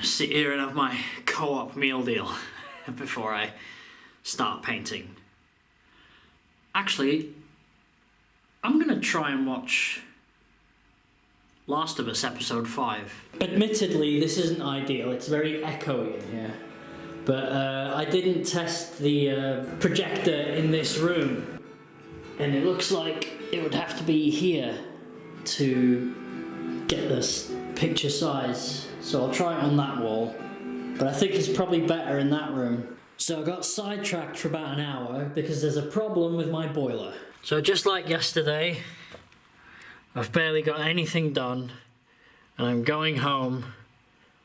Sit here and have my co-op meal deal before I start painting. Actually, I'm gonna try and watch Last of Us episode 5. Admittedly, this isn't ideal, it's very echoey in here. But I didn't test the projector in this room. And it looks like it would have to be here to get this picture size. So I'll try it on that wall. But I think it's probably better in that room. So I got sidetracked for about an hour because there's a problem with my boiler. So just like yesterday, I've barely got anything done. And I'm going home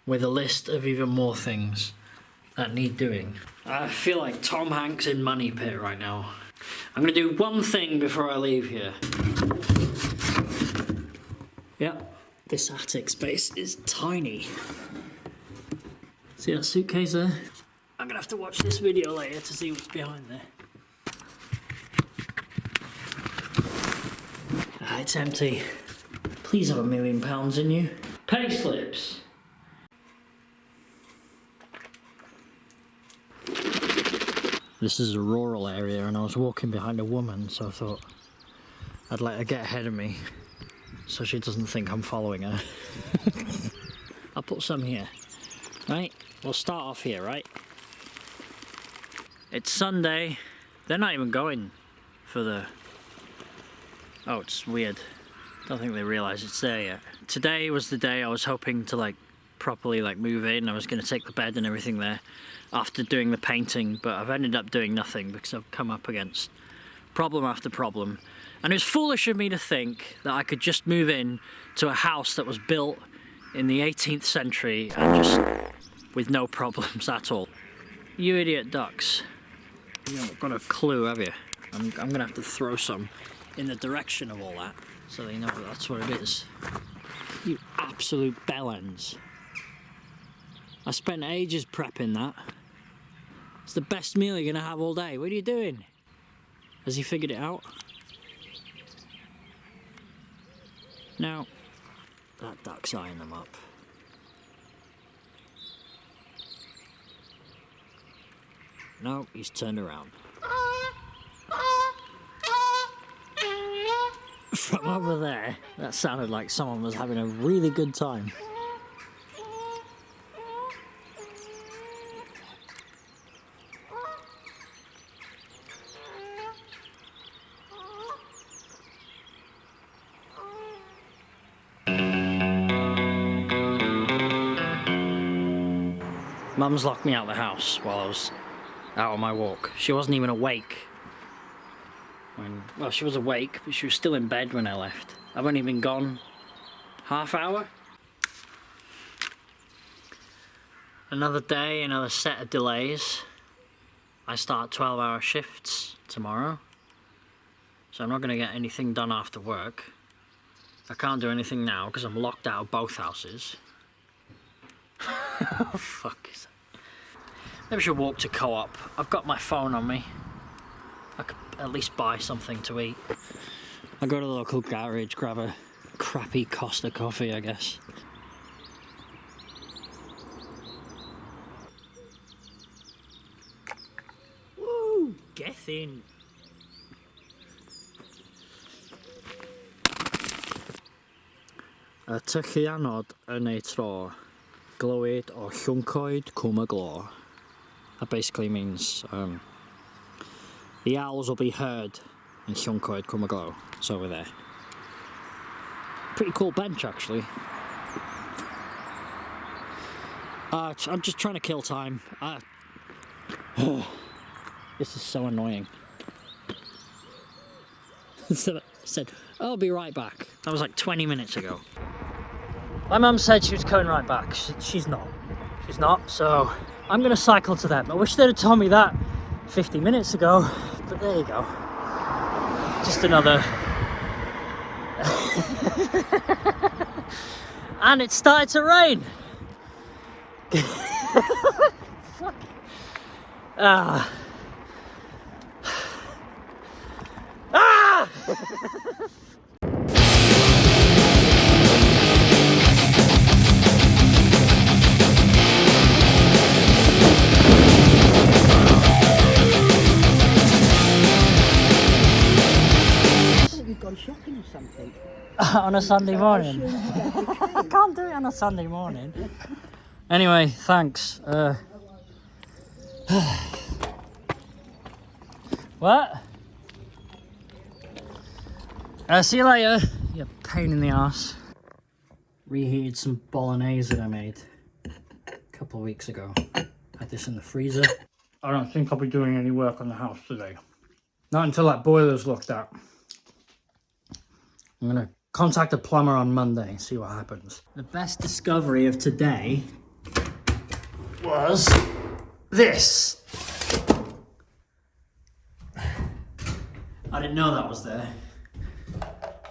with a list of even more things that need doing. I feel like Tom Hanks in Money Pit right now. I'm gonna do one thing before I leave here. Yep. This attic space is tiny. See that suitcase there? I'm gonna have to watch this video later to see what's behind there. Ah, it's empty. Please have £1 million in you. Pay slips. This is a rural area and I was walking behind a woman, so I thought I'd let her get ahead of me so she doesn't think I'm following her. I'll put some here, right? We'll start off here, right? It's Sunday. They're not even going for the... Oh, it's weird. Don't think they realise it's there yet. Today was the day I was hoping to properly move in. I was going to take the bed and everything there after doing the painting, but I've ended up doing nothing because I've come up against problem after problem. And it was foolish of me to think that I could just move in to a house that was built in the 18th century and just with no problems at all. You idiot ducks. You haven't got a clue, have you? I'm going to have to throw some in the direction of all that so they know that that's what it is. You absolute bellends. I spent ages prepping that. It's the best meal you're going to have all day. What are you doing? Has he figured it out? Now, that duck's eyeing them up. No, he's turned around. From over there, that sounded like someone was having a really good time. Mum's locked me out of the house while I was out on my walk. She wasn't even awake. Well, she was awake, but she was still in bed when I left. I've only been gone half hour. Another day, another set of delays. I start 12-hour shifts tomorrow, so I'm not going to get anything done after work. I can't do anything now because I'm locked out of both houses. Oh, fuck is that? Maybe I should walk to Co-op. I've got my phone on me. I could at least buy something to eat. I'll go to the local garage, grab a crappy Costa coffee, I guess. Woo! Get in! Y tychianod yn ei tro, glywed o llwncoed cwm y glo. That basically means the owls will be heard in llwncoed cwm y glo. It's over there. Pretty cool bench, actually. I'm just trying to kill time. This is so annoying. So I said, I'll be right back. That was like 20 minutes ago. My mum said she was coming right back. She's not. She's not, so I'm going to cycle to them. I wish they'd have told me that 50 minutes ago, but there you go. Just another... And it started to rain! Fuck. Ah! on a Sunday morning. I can't do it on a Sunday morning. Anyway, thanks. What? See you later. You pain in the ass. Reheated some bolognese that I made a couple of weeks ago. Had this in the freezer. I don't think I'll be doing any work on the house today. Not until that boiler's looked at. I'm gonna contact a plumber on Monday and see what happens. The best discovery of today was this. I didn't know that was there.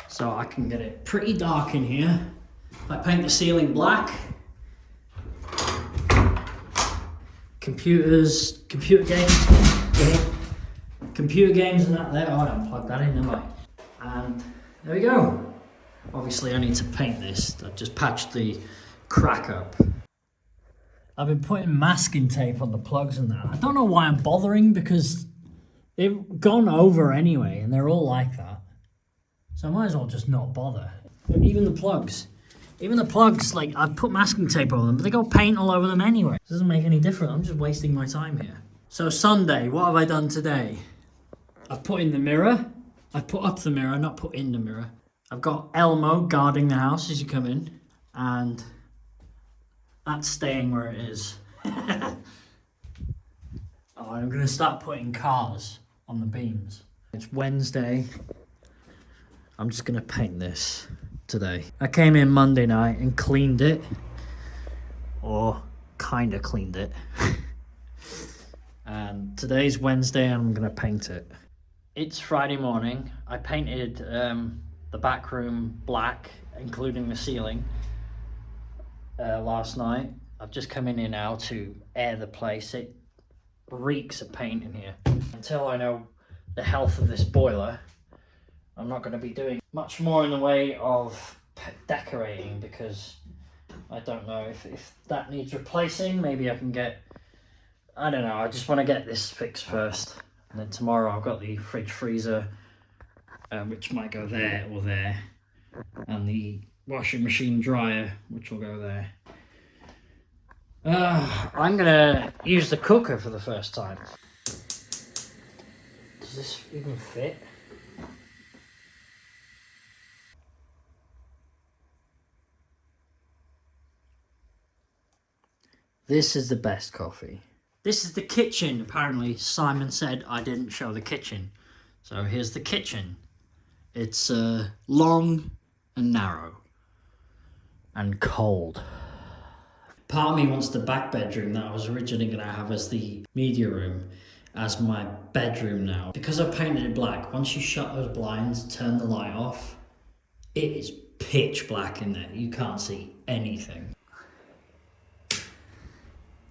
So I can get it pretty dark in here. If I paint the ceiling black, computer games and that there. Oh, I don't plug that in, am I? And there we go. Obviously I need to paint this. I've just patched the crack up. I've been putting masking tape on the plugs and that. I don't know why I'm bothering because they've gone over anyway and they're all like that. So I might as well just not bother. Even the plugs, like I've put masking tape on them, but they got paint all over them anyway. It doesn't make any difference. I'm just wasting my time here. So Sunday, what have I done today? I've put in the mirror. I've put up the mirror, not put in the mirror. I've got Elmo guarding the house as you come in, and that's staying where it is. Oh, I'm gonna start putting cars on the beams. It's Wednesday. I'm just gonna paint this today. I came in Monday night and cleaned it, or kinda cleaned it. And today's Wednesday and I'm gonna paint it. It's Friday morning. I painted the back room black, including the ceiling, last night. I've just come in here now to air the place. It reeks of paint in here. Until I know the health of this boiler, I'm not going to be doing much more in the way of decorating because I don't know if that needs replacing. Maybe I can get, I don't know, I just want to get this fixed first. And then tomorrow I've got the fridge freezer, which might go there or there. And the washing machine dryer, which will go there. I'm gonna use the cooker for the first time. Does this even fit? This is the best coffee. This is the kitchen. Apparently Simon said I didn't show the kitchen. So here's the kitchen. It's long and narrow and cold. Part of me wants the back bedroom that I was originally going to have as the media room as my bedroom now. Because I painted it black, once you shut those blinds, turn the light off, it is pitch black in there. You can't see anything.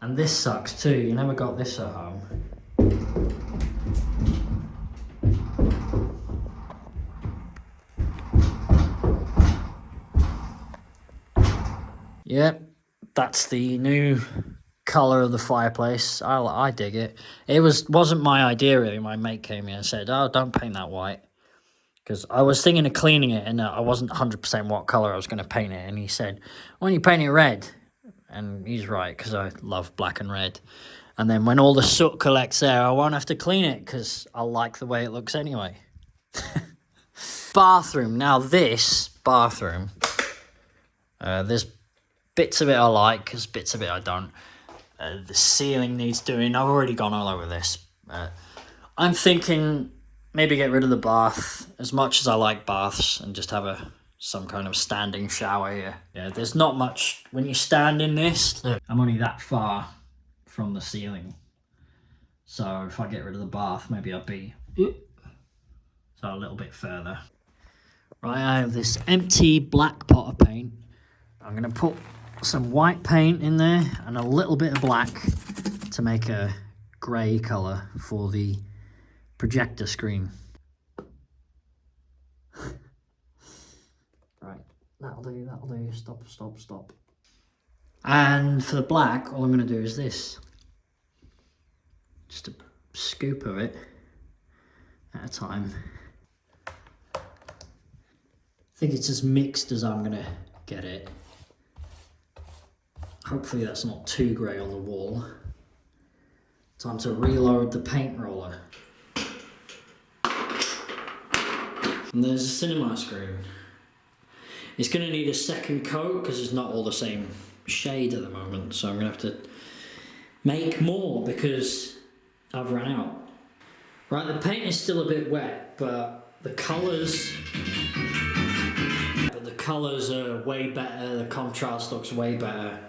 And this sucks too, you never got this at home. Yep, that's the new colour of the fireplace. I dig it. It wasn't my idea really. My mate came in and said, oh, don't paint that white. Because I was thinking of cleaning it and I wasn't 100% what colour I was going to paint it. And he said, why don't you paint it red? And he's right, because I love black and red. And then when all the soot collects there, I won't have to clean it because I like the way it looks anyway. Bathroom. Now this bathroom, there's bits of it I like, there's bits of it I don't. The ceiling needs doing. I've already gone all over this. I'm thinking maybe get rid of the bath, as much as I like baths, and just have some kind of standing shower here. Yeah, there's not much. When you stand in this, look, I'm only that far from the ceiling. So if I get rid of the bath, maybe I'll be so a little bit further. Right, I have this empty black pot of paint. I'm gonna put some white paint in there and a little bit of black to make a grey colour for the projector screen. Right, that'll do, stop. And for the black, all I'm going to do is this. Just a scoop of it at a time. think it's as mixed as I'm gonna get it. Hopefully that's not too grey on the wall. Time to reload the paint roller. And there's a cinema screen. It's gonna need a second coat because it's not all the same shade at the moment, so I'm gonna have to make more because I've run out. Right, the paint is still a bit wet, but the colours are way better, the contrast looks way better.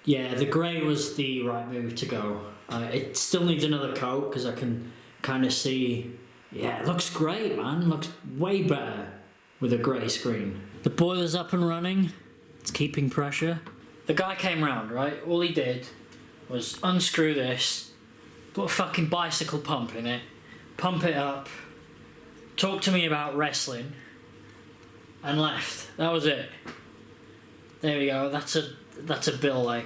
Yeah, the grey was the right move to go. It still needs another coat because I can kind of see, yeah, it looks great, man. Looks way better with a grey screen. The boiler's up and running. It's keeping pressure. The guy came round, right? All he did was unscrew this, put a fucking bicycle pump in it, pump it up, talk to me about wrestling, and left. That was it. There we go. That's a bill I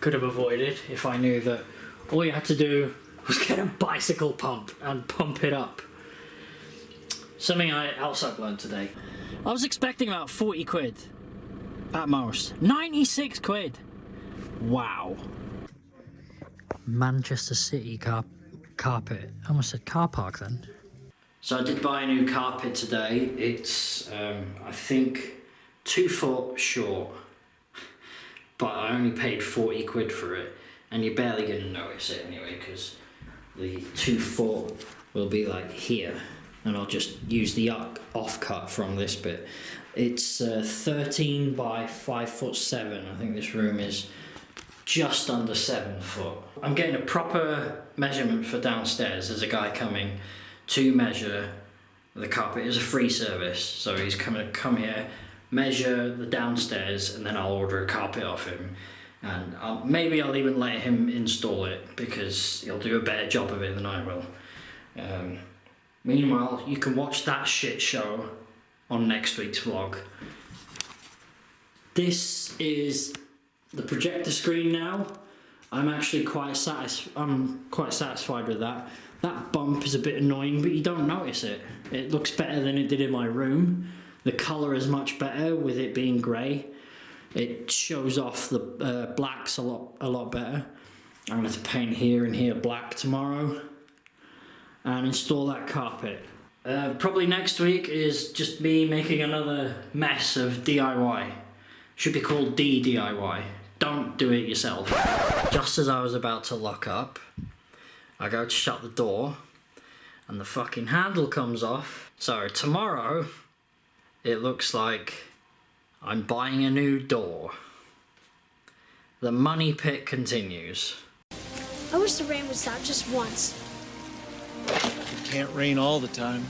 could have avoided if I knew that all you had to do was get a bicycle pump and pump it up. Something else I've learned today. I was expecting about 40 quid at most. 96 quid. Wow. Manchester City carpet. I almost said car park then. So I did buy a new carpet today. It's I think 2 foot short, but I only paid 40 quid for it, and you're barely gonna notice it anyway because the 2 foot will be like here, and I'll just use the offcut from this bit. It's 13 by 5'7". I think this room is just under 7 foot. I'm getting a proper measurement for downstairs. There's a guy coming to measure the carpet. It's a free service, so he's gonna come here, measure the downstairs, and then I'll order a carpet off him, and maybe I'll even let him install it because he'll do a better job of it than I will. Meanwhile, you can watch that shit show on next week's vlog. This is the projector screen now. I'm actually quite satisfied with that. That bump is a bit annoying, but you don't notice it. It looks better than it did in my room. The colour is much better with it being grey. It shows off the blacks a lot better. I'm going to have to paint here and here black tomorrow and install that carpet. Probably next week is just me making another mess of DIY. Should be called DIY. Don't do it yourself. Just as I was about to lock up, I go to shut the door and the fucking handle comes off. So tomorrow, it looks like I'm buying a new door. The money pit continues. I wish the rain would stop just once. It can't rain all the time.